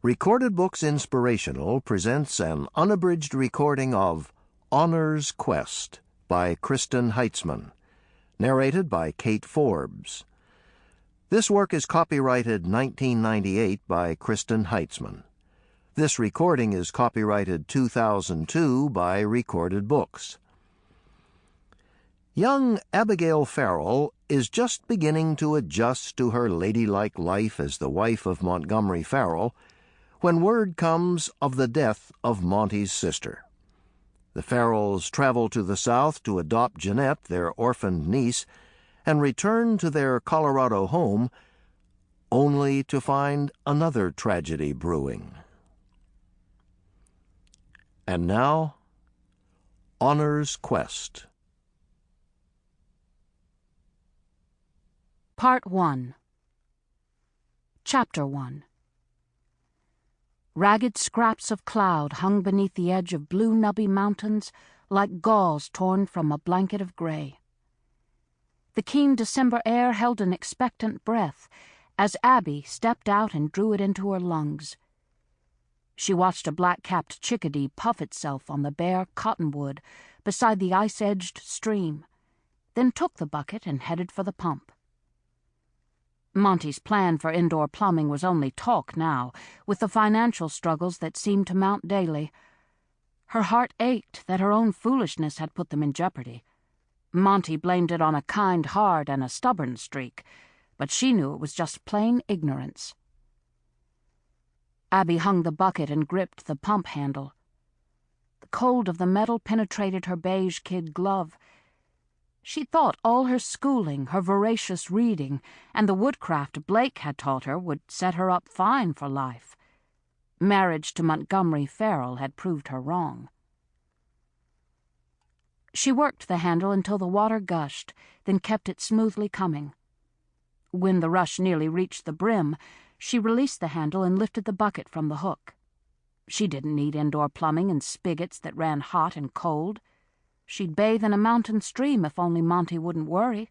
Recorded Books Inspirational presents an unabridged recording of Honor's Quest by Kristen Heitzmann, narrated by Kate Forbes. This work is copyrighted 1998 by Kristen Heitzmann. This recording is copyrighted 2002 by Recorded Books. Young Abigail Farrell is just beginning to adjust to her ladylike life as the wife of Montgomery Farrell when word comes of the death of Monte's sister. The Farrells travel to the South to adopt Jeanette, their orphaned niece, and return to their Colorado home, only to find another tragedy brewing. And now, Honor's Quest. Part 1. Chapter 1. Ragged scraps of cloud hung beneath the edge of blue nubby mountains like gauze torn from a blanket of gray. The keen December air held an expectant breath as Abby stepped out and drew it into her lungs. She watched a black-capped chickadee puff itself on the bare cottonwood beside the ice-edged stream, then took the bucket and headed for the pump. Monte's plan for indoor plumbing was only talk now, with the financial struggles that seemed to mount daily. Her heart ached that her own foolishness had put them in jeopardy. Monte blamed it on a kind heart and a stubborn streak, but she knew it was just plain ignorance. Abby hung the bucket and gripped the pump handle. The cold of the metal penetrated her beige kid glove. She thought all her schooling, her voracious reading, and the woodcraft Blake had taught her would set her up fine for life. Marriage to Montgomery Farrell had proved her wrong. She worked the handle until the water gushed, then kept it smoothly coming. When the rush nearly reached the brim, she released the handle and lifted the bucket from the hook. She didn't need indoor plumbing and spigots that ran hot and cold. She'd bathe in a mountain stream if only Monte wouldn't worry.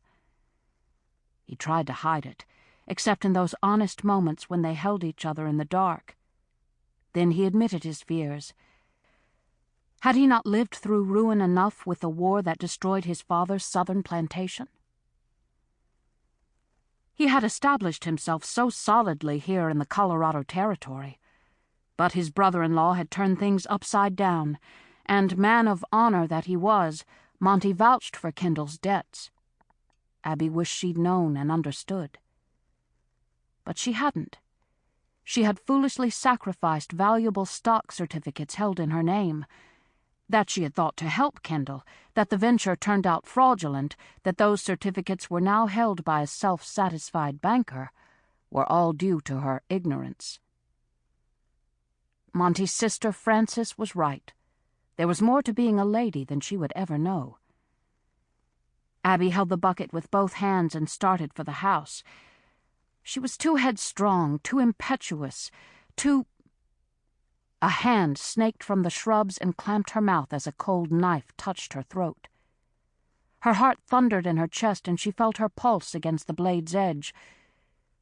He tried to hide it, except in those honest moments when they held each other in the dark. Then he admitted his fears. Had he not lived through ruin enough with the war that destroyed his father's southern plantation? He had established himself so solidly here in the Colorado Territory, but his brother-in-law had turned things upside down, and man of honor that he was, Monte vouched for Kendall's debts. Abby wished she'd known and understood. But she hadn't. She had foolishly sacrificed valuable stock certificates held in her name. That she had thought to help Kendall, that the venture turned out fraudulent, that those certificates were now held by a self-satisfied banker, were all due to her ignorance. Monte's sister Frances was right. There was more to being a lady than she would ever know. Abby held the bucket with both hands and started for the house. She was too headstrong, too impetuous, A hand snaked from the shrubs and clamped her mouth as a cold knife touched her throat. Her heart thundered in her chest and she felt her pulse against the blade's edge.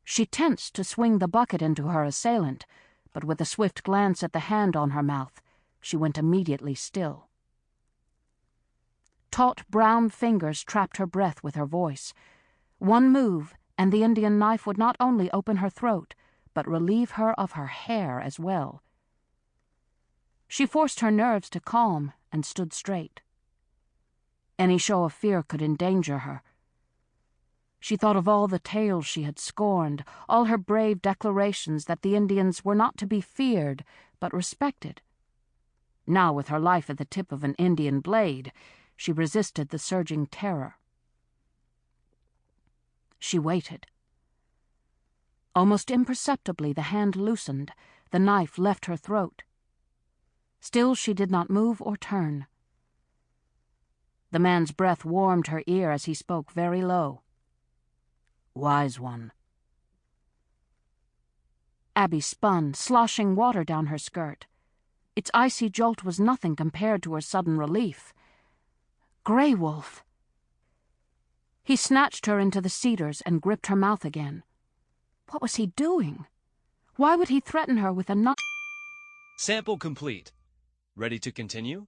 She tensed to swing the bucket into her assailant, but with a swift glance at the hand on her mouth, she went immediately still. Taut brown fingers trapped her breath with her voice. One move, and the Indian knife would not only open her throat, but relieve her of her hair as well. She forced her nerves to calm and stood straight. Any show of fear could endanger her. She thought of all the tales she had scorned, all her brave declarations that the Indians were not to be feared, but respected. Now, with her life at the tip of an Indian blade, she resisted the surging terror. She waited. Almost imperceptibly the hand loosened, the knife left her throat. Still she did not move or turn. The man's breath warmed her ear as he spoke very low. "Wise one." Abby spun, sloshing water down her skirt. Its icy jolt was nothing compared to her sudden relief. Grey Wolf! He snatched her into the cedars and gripped her mouth again. What was he doing? Why would he threaten her with a knife? Sample complete. Ready to continue?